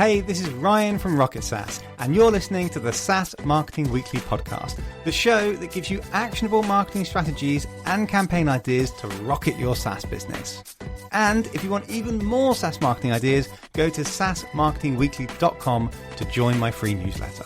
Hey, this is Ryan from Rocket SaaS, and you're listening to the SaaS Marketing Weekly podcast, the show that gives you actionable marketing strategies and campaign ideas to rocket your SaaS business. And if you want even more SaaS marketing ideas, go to saasmarketingweekly.com to join my free newsletter.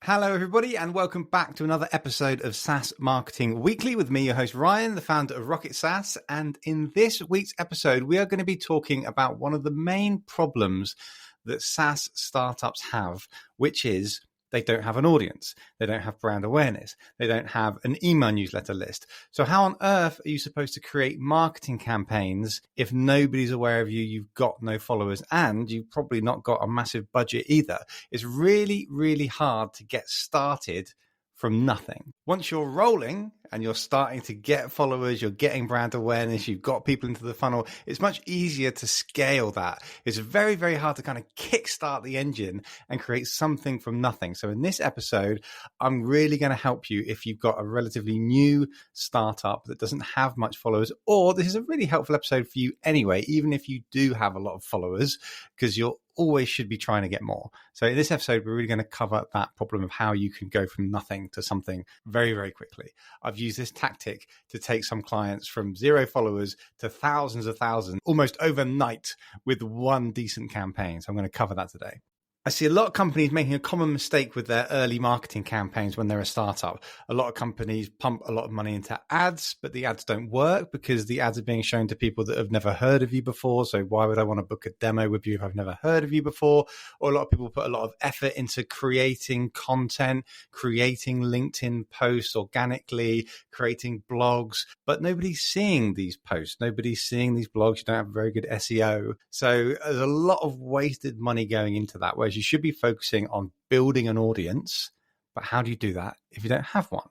Hello, everybody, and welcome back to another episode of SaaS Marketing Weekly with me, your host, Ryan, the founder of Rocket SaaS. And in this week's episode, we are going to be talking about one of the main problems that SaaS startups have, which is they don't have an audience. They don't have brand awareness. They don't have an email newsletter list. So how on earth are you supposed to create marketing campaigns if nobody's aware of you, you've got no followers, and you've probably not got a massive budget either? It's really, really hard to get started from nothing. Once you're rolling and you're starting to get followers, you're getting brand awareness, you've got people into the funnel, it's much easier to scale that. It's very, very hard to kind of kickstart the engine and create something from nothing. So in this episode, I'm really going to help you if you've got a relatively new startup that doesn't have much followers, or this is a really helpful episode for you anyway, even if you do have a lot of followers, because you're always should be trying to get more. So in this episode, we're really going to cover that problem of how you can go from nothing to something very, very quickly. I've used this tactic to take some clients from 0 followers to thousands of thousands almost overnight with one decent campaign. So I'm going to cover that today. I see a lot of companies making a common mistake with their early marketing campaigns when they're a startup. A lot of companies pump a lot of money into ads, but the ads don't work because the ads are being shown to people that have never heard of you before. So why would I want to book a demo with you if I've never heard of you before? Or a lot of people put a lot of effort into creating content, creating LinkedIn posts organically, creating blogs, but nobody's seeing these posts. Nobody's seeing these blogs. You don't have very good SEO. So there's a lot of wasted money going into that, whereas you should be focusing on building an audience. But how do you do that if you don't have one?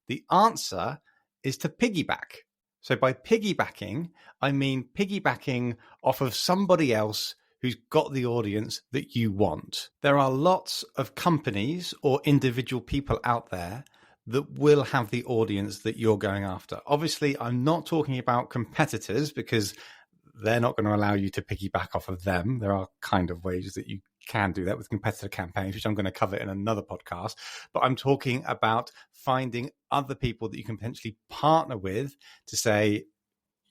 The answer is to piggyback. So by piggybacking, I mean piggybacking off of somebody else who's got the audience that you want. There are lots of companies or individual people out there that will have the audience that you're going after. Obviously, I'm not talking about competitors because they're not going to allow you to piggyback off of them. There are kind of ways that you can do that with competitor campaigns, which I'm going to cover in another podcast. But I'm talking about finding other people that you can potentially partner with to say,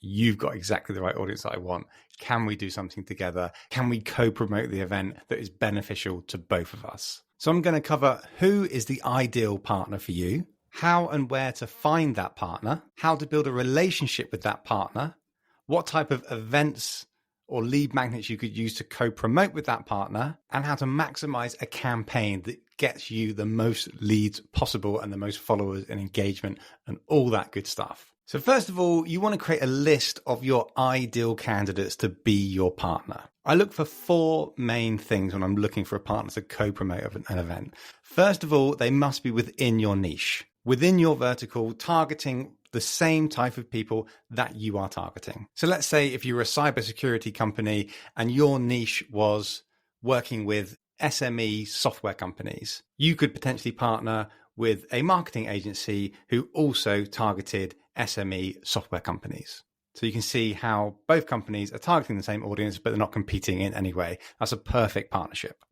you've got exactly the right audience that I want. Can we do something together? Can we co-promote the event that is beneficial to both of us? So I'm going to cover who is the ideal partner for you, how and where to find that partner, how to build a relationship with that partner, what type of events or lead magnets you could use to co-promote with that partner, and how to maximize a campaign that gets you the most leads possible and the most followers and engagement and all that good stuff. So first of all, you want to create a list of your ideal candidates to be your partner. I look for 4 main things when I'm looking for a partner to co-promote an event. First of all, they must be within your niche, within your vertical, targeting the same type of people that you are targeting. So let's say if you're a cybersecurity company and your niche was working with SME software companies, you could potentially partner with a marketing agency who also targeted SME software companies. So you can see how both companies are targeting the same audience, but they're not competing in any way. That's a perfect partnership.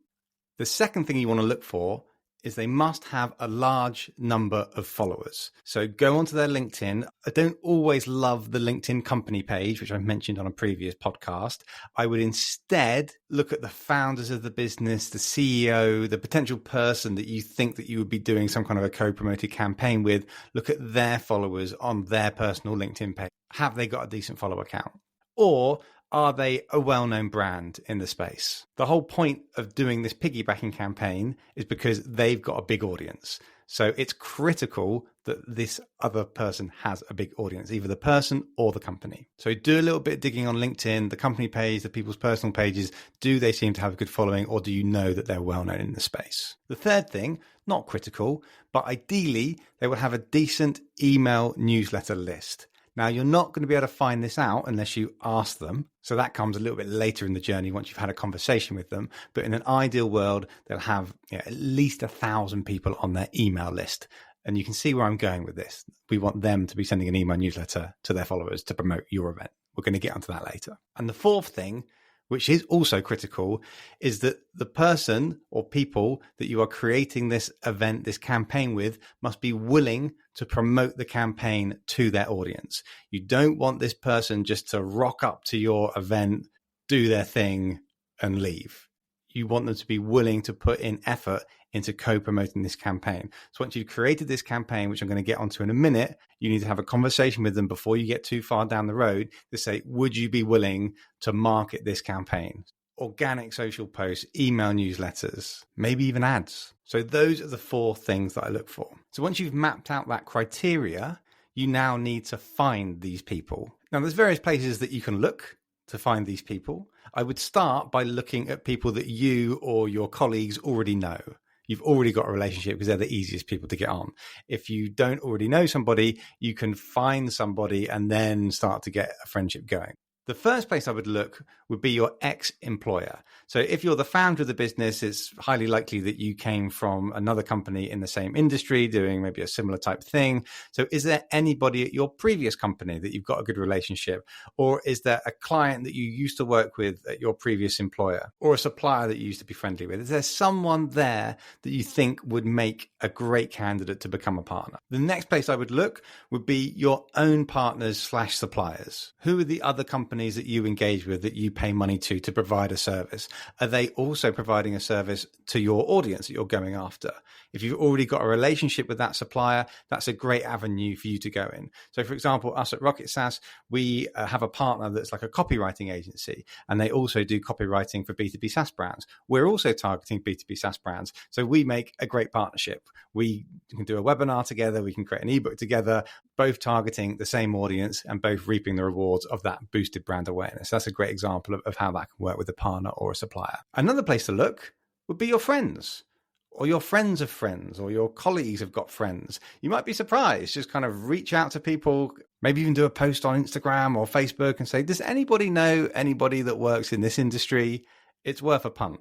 The second thing you want to look for is they must have a large number of followers. So go onto their LinkedIn. I don't always love the LinkedIn company page, which I've mentioned on a previous podcast. I would instead look at the founders of the business, the CEO, the potential person that you think that you would be doing some kind of a co-promoted campaign with. Look at their followers on their personal LinkedIn page. Have they got a decent follower count? Or are they a well-known brand in the space? The whole point of doing this piggybacking campaign is because they've got a big audience. So it's critical that this other person has a big audience, either the person or the company. So do a little bit of digging on LinkedIn, the company page, the people's personal pages. Do they seem to have a good following, or do you know that they're well-known in the space? The third thing, not critical, but ideally they will have a decent email newsletter list. Now, you're not going to be able to find this out unless you ask them. So that comes a little bit later in the journey once you've had a conversation with them. But in an ideal world, they'll have at least 1,000 people on their email list. And you can see where I'm going with this. We want them to be sending an email newsletter to their followers to promote your event. We're going to get onto that later. And the fourth thing, which is also critical, is that the person or people that you are creating this event, this campaign with, must be willing to promote the campaign to their audience. You don't want this person just to rock up to your event, do their thing, and leave. You want them to be willing to put in effort into co-promoting this campaign. So once you've created this campaign, which I'm going to get onto in a minute, you need to have a conversation with them before you get too far down the road to say, would you be willing to market this campaign? Organic social posts, email newsletters, maybe even ads. So those are the 4 things that I look for. So once you've mapped out that criteria, you now need to find these people. Now there's various places that you can look to find these people. I would start by looking at people that you or your colleagues already know. You've already got a relationship because they're the easiest people to get on. If you don't already know somebody, you can find somebody and then start to get a friendship going. The first place I would look would be your ex-employer. So if you're the founder of the business, it's highly likely that you came from another company in the same industry doing maybe a similar type thing. So is there anybody at your previous company that you've got a good relationship? Or is there a client that you used to work with at your previous employer, or a supplier that you used to be friendly with? Is there someone there that you think would make a great candidate to become a partner? The next place I would look would be your own partners/suppliers. Who are the other companies that you engage with that you pay money to provide a service? Are they also providing a service to your audience that you're going after? If you've already got a relationship with that supplier, that's a great avenue for you to go in. So for example, us at Rocket SaaS, we have a partner that's like a copywriting agency, and they also do copywriting for B2B SaaS brands. We're also targeting B2B SaaS brands. So we make a great partnership. We can do a webinar together. We can create an ebook together, both targeting the same audience and both reaping the rewards of that boosted brand awareness. That's a great example of how that can work with a partner or a supplier. Another place to look would be your friends, or your friends of friends, or your colleagues have got friends. You might be surprised. Just kind of reach out to people, maybe even do a post on Instagram or Facebook and say, does anybody know anybody that works in this industry? It's worth a punt.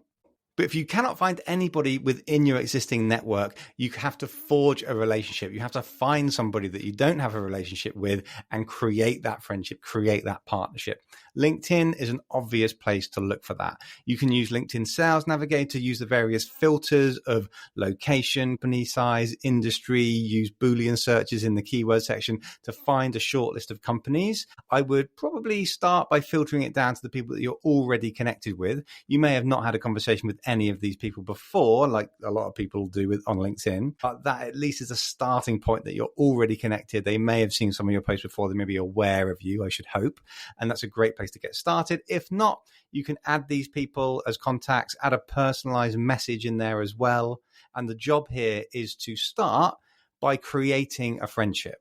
But if you cannot find anybody within your existing network, you have to forge a relationship. You have to find somebody that you don't have a relationship with and create that friendship, create that partnership. LinkedIn is an obvious place to look for that. You can use LinkedIn Sales Navigator, use the various filters of location, company size, industry, use Boolean searches in the keyword section to find a short list of companies. I would probably start by filtering it down to the people that you're already connected with. You may have not had a conversation with any of these people before, like a lot of people do on LinkedIn, but that at least is a starting point that you're already connected. They may have seen some of your posts before. They may be aware of you, I should hope. And that's a great place to get started. If not, you can add these people as contacts, add a personalized message in there as well. And the job here is to start by creating a friendship.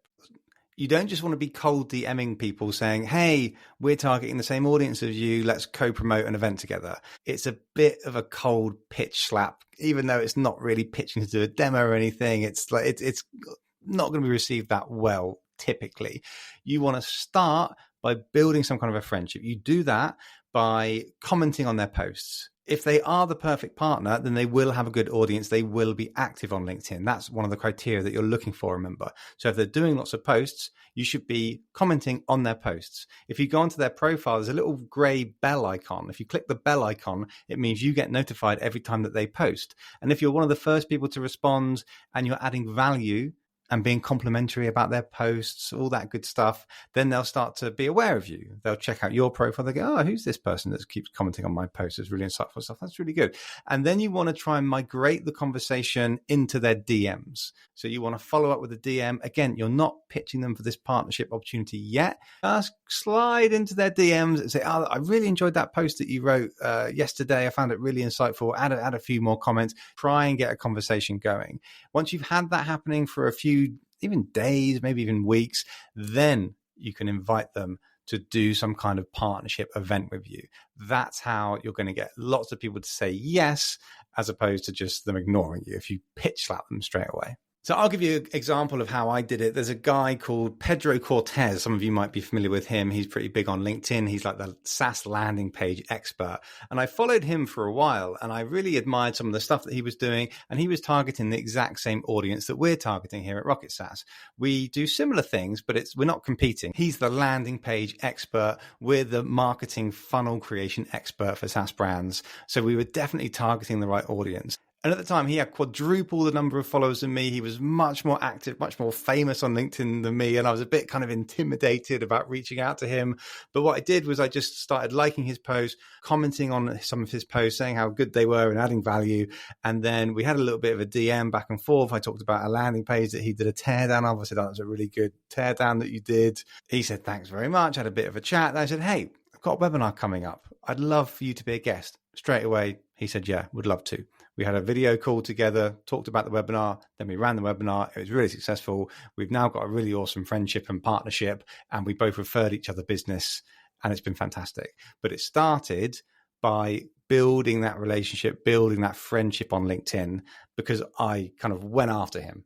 You don't just want to be cold DMing people saying, hey, we're targeting the same audience as you. Let's co-promote an event together. It's a bit of a cold pitch slap, even though it's not really pitching to do a demo or anything. It's not going to be received that well, typically. You want to start by building some kind of a friendship. You do that by commenting on their posts. If they are the perfect partner, then they will have a good audience. They will be active on LinkedIn. That's one of the criteria that you're looking for, remember. So if they're doing lots of posts, you should be commenting on their posts. If you go onto their profile, there's a little gray bell icon. If you click the bell icon, it means you get notified every time that they post. And if you're one of the first people to respond and you're adding value and being complimentary about their posts, all that good stuff, then they'll start to be aware of you. They'll check out your profile. They go, oh, who's this person that keeps commenting on my posts? It's really insightful stuff. That's really good. And then you want to try and migrate the conversation into their DMs. So you want to follow up with a DM. Again, you're not pitching them for this partnership opportunity yet. Just slide into their DMs and say, oh, I really enjoyed that post that you wrote yesterday. I found it really insightful. Add a few more comments. Try and get a conversation going. Once you've had that happening for a few even days, maybe even weeks, then you can invite them to do some kind of partnership event with you. That's how you're going to get lots of people to say yes, as opposed to just them ignoring you if you pitch slap them straight away. So I'll give you an example of how I did it. There's a guy called Pedro Cortez. Some of you might be familiar with him. He's pretty big on LinkedIn. He's like the SaaS landing page expert. And I followed him for a while and I really admired some of the stuff that he was doing. And he was targeting the exact same audience that we're targeting here at Rocket SaaS. We do similar things, but we're not competing. He's the landing page expert. We're the marketing funnel creation expert for SaaS brands. So we were definitely targeting the right audience. And at the time, he had quadruple the number of followers than me. He was much more active, much more famous on LinkedIn than me. And I was a bit kind of intimidated about reaching out to him. But what I did was I just started liking his posts, commenting on some of his posts, saying how good they were and adding value. And then we had a little bit of a DM back and forth. I talked about a landing page that he did a teardown of. I said, "Oh, that was a really good teardown that you did." He said, "Thanks very much." I had a bit of a chat. And I said, "Hey, I've got a webinar coming up. I'd love for you to be a guest." Straight away, he said, "Yeah, would love to." We had a video call together, talked about the webinar, then we ran the webinar. It was really successful. We've now got a really awesome friendship and partnership, and we both referred each other business, and it's been fantastic. But it started by building that relationship, building that friendship on LinkedIn, because I kind of went after him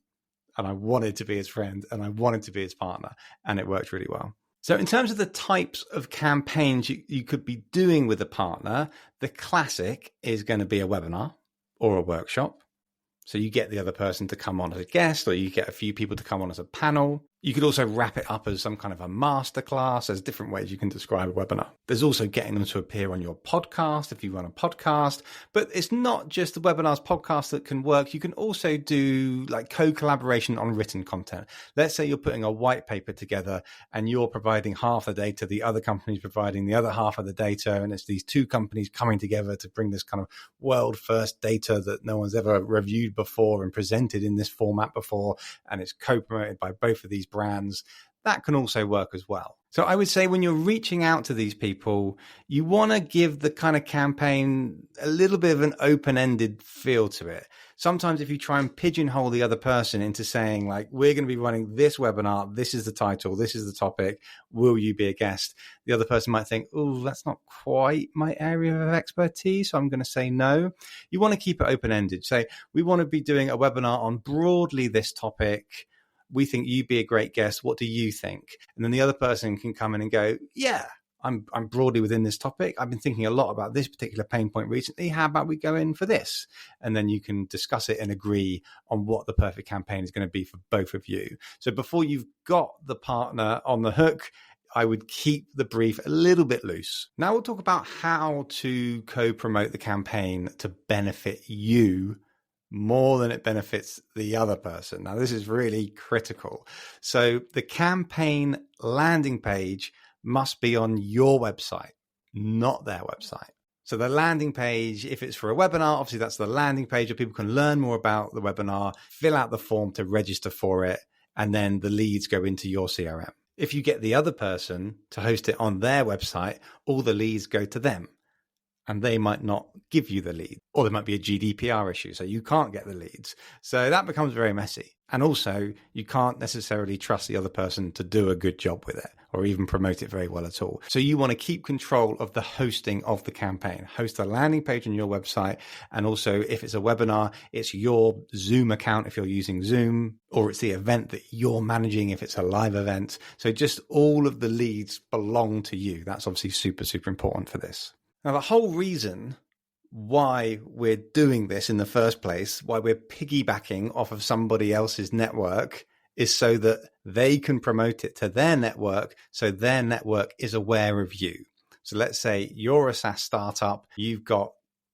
and I wanted to be his friend and I wanted to be his partner, and it worked really well. So in terms of the types of campaigns you could be doing with a partner, the classic is going to be a webinar or a workshop. So you get the other person to come on as a guest, or you get a few people to come on as a panel. You could also wrap it up as some kind of a masterclass. There's different ways you can describe a webinar. There's also getting them to appear on your podcast if you run a podcast. But it's not just the webinars, podcasts that can work. You can also do like co-collaboration on written content. Let's say you're putting a white paper together and you're providing half the data, the other company's providing the other half of the data, and it's these two companies coming together to bring this kind of world first data that no one's ever reviewed before and presented in this format before, and it's co-promoted by both of these brands. That can also work as well. So I would say when you're reaching out to these people, you want to give the kind of campaign a little bit of an open-ended feel to it. Sometimes if you try and pigeonhole the other person into saying like, we're going to be running this webinar, this is the title, this is the topic, will you be a guest? The other person might think, oh, that's not quite my area of expertise, so I'm going to say no. You want to keep it open-ended. Say, we want to be doing a webinar on broadly this topic. We think you'd be a great guest. What do you think? And then the other person can come in and go, yeah, I'm broadly within this topic. I've been thinking a lot about this particular pain point recently. How about we go in for this? And then you can discuss it and agree on what the perfect campaign is going to be for both of you. So before you've got the partner on the hook, I would keep the brief a little bit loose. Now we'll talk about how to co-promote the campaign to benefit you more than it benefits the other person. Now, this is really critical. So the campaign landing page must be on your website, not their website. So the landing page, if it's for a webinar, obviously that's the landing page where people can learn more about the webinar, fill out the form to register for it, and then the leads go into your CRM. If you get the other person to host it on their website, all the leads go to them. And they might not give you the lead, or there might be a GDPR issue, so you can't get the leads. So that becomes very messy. And also, you can't necessarily trust the other person to do a good job with it, or even promote it very well at all. So you want to keep control of the hosting of the campaign. Host a landing page on your website. And also, if it's a webinar, it's your Zoom account if you're using Zoom, or it's the event that you're managing if it's a live event. So just all of the leads belong to you. That's obviously super, super important for this. Now, the whole reason why we're doing this in the first place, why we're piggybacking off of somebody else's network, is so that they can promote it to their network, so their network is aware of you. So let's say you're a SaaS startup, you've got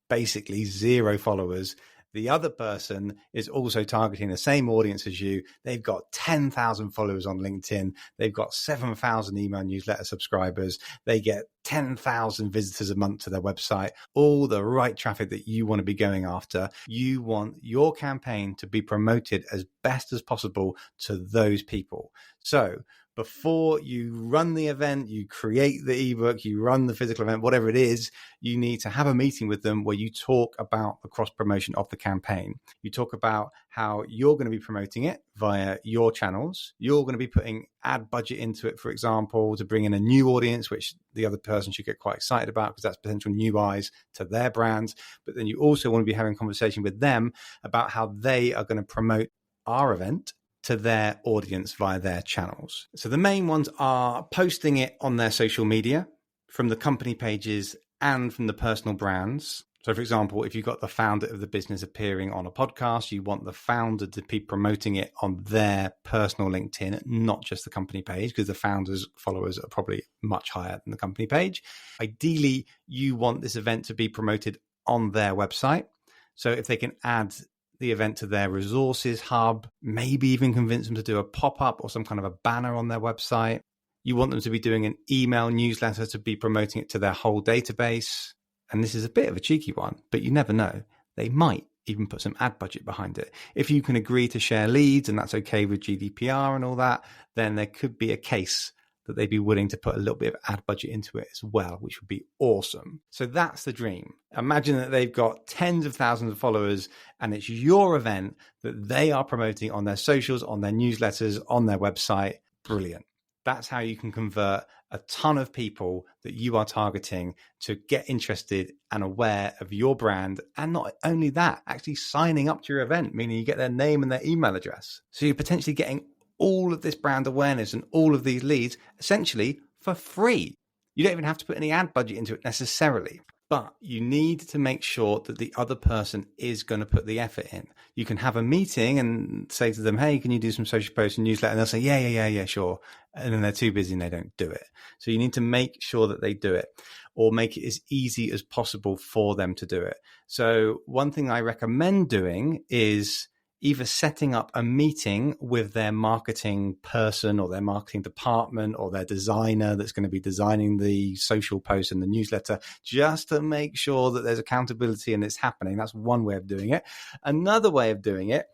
basically 0 followers. The other person is also targeting the same audience as you. They've got 10,000 followers on LinkedIn. They've got 7,000 email newsletter subscribers. They get 10,000 visitors a month to their website, all the right traffic that you want to be going after. You want your campaign to be promoted as best as possible to those people. So before you run the event, you create the ebook, you run the physical event, whatever it is, you need to have a meeting with them where you talk about the cross promotion of the campaign. You talk about how you're going to be promoting it via your channels. You're going to be putting ad budget into it, for example, to bring in a new audience, which the other person should get quite excited about because that's potential new eyes to their brands. But then you also want to be having a conversation with them about how they are going to promote our event to their audience via their channels. So the main ones are posting it on their social media, from the company pages and from the personal brands. So, for example, if you've got the founder of the business appearing on a podcast, you want the founder to be promoting it on their personal LinkedIn, not just the company page, because the founder's followers are probably much higher than the company page. Ideally, you want this event to be promoted on their website. So if they can add the event to their resources hub, maybe even convince them to do a pop-up or some kind of a banner on their website. You want them to be doing an email newsletter to be promoting it to their whole database. And this is a bit of a cheeky one, but you never know. They might even put some ad budget behind it. If you can agree to share leads and that's okay with GDPR and all that, then there could be a case that they'd be willing to put a little bit of ad budget into it as well, which would be awesome. So that's the dream. Imagine that they've got tens of thousands of followers and it's your event that they are promoting on their socials, on their newsletters, on their website. Brilliant. That's how you can convert a ton of people that you are targeting to get interested and aware of your brand. And not only that, actually signing up to your event, meaning you get their name and their email address. So you're potentially getting all of this brand awareness and all of these leads essentially for free. You don't even have to put any ad budget into it necessarily. But you need to make sure that the other person is going to put the effort in. You can have a meeting and say to them, hey, can you do some social posts and newsletter? And they'll say, yeah, sure. And then they're too busy and they don't do it. So you need to make sure that they do it or make it as easy as possible for them to do it. So one thing I recommend doing is either setting up a meeting with their marketing person or their marketing department or their designer that's going to be designing the social post and the newsletter, just to make sure that there's accountability and it's happening. That's one way of doing it. Another way of doing it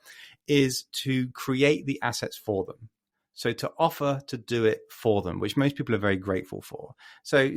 is to create the assets for them. So to offer to do it for them, which most people are very grateful for. So,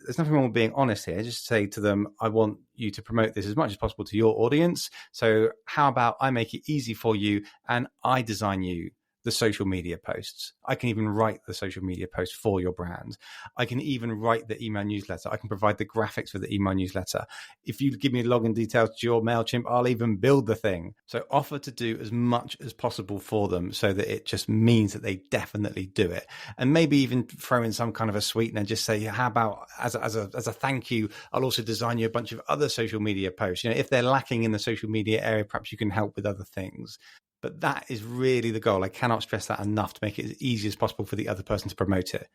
there's nothing wrong with being honest here. Just say to them, I want you to promote this as much as possible to your audience. So how about I make it easy for you and I design you the social media posts. I can even write the social media post for your brand. I can even write the email newsletter. I can provide the graphics for the email newsletter. If you give me login details to your MailChimp, I'll even build the thing. So offer to do as much as possible for them so that it just means that they definitely do it. And maybe even throw in some kind of a sweetener. Just say, how about as a thank you, I'll also design you a bunch of other social media posts. If they're lacking in the social media area, perhaps you can help with other things. But that is really the goal. I cannot stress that enough to make it as easy as possible for the other person to promote it.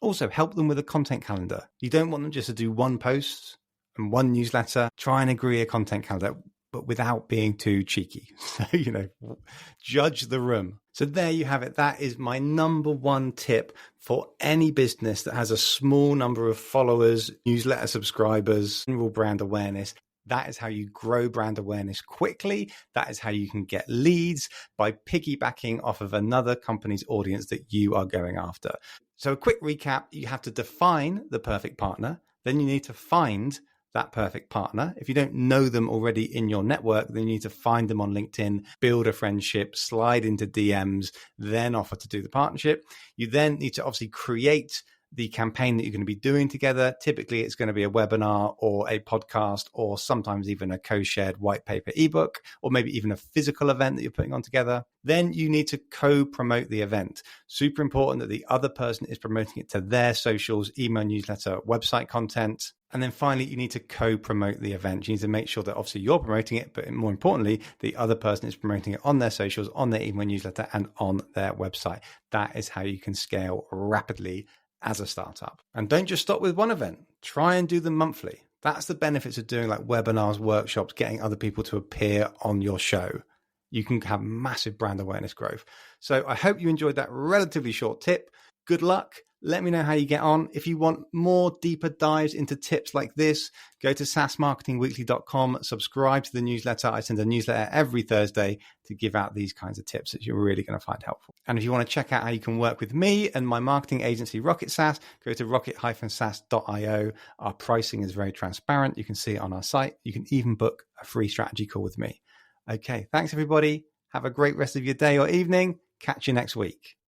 Also, help them with a content calendar. You don't want them just to do one post and one newsletter. Try and agree a content calendar, but without being too cheeky. So, judge the room. So there you have it. That is my number one tip for any business that has a small number of followers, newsletter subscribers, general brand awareness. That is how you grow brand awareness quickly. That is how you can get leads by piggybacking off of another company's audience that you are going after. So a quick recap, you have to define the perfect partner. Then you need to find that perfect partner. If you don't know them already in your network, then you need to find them on LinkedIn, build a friendship, slide into DMs, then offer to do the partnership. You then need to obviously create the campaign that you're going to be doing together. Typically, it's going to be a webinar or a podcast or sometimes even a co-shared white paper ebook or maybe even a physical event that you're putting on together. Then you need to co-promote the event. Super important that the other person is promoting it to their socials, email newsletter, website content. And then finally, you need to co-promote the event. You need to make sure that obviously you're promoting it, but more importantly, the other person is promoting it on their socials, on their email newsletter, and on their website. That is how you can scale rapidly as a startup. And don't just stop with one event. Try and do them monthly. That's the benefits of doing like webinars, workshops, getting other people to appear on your show. You can have massive brand awareness growth. So I hope you enjoyed that relatively short tip. Good luck. Let me know how you get on. If you want more deeper dives into tips like this, go to saasmarketingweekly.com, subscribe to the newsletter. I send a newsletter every Thursday to give out these kinds of tips that you're really going to find helpful. And if you want to check out how you can work with me and my marketing agency, Rocket SaaS, go to rocket-saas.io. Our pricing is very transparent. You can see it on our site. You can even book a free strategy call with me. Okay, thanks everybody. Have a great rest of your day or evening. Catch you next week.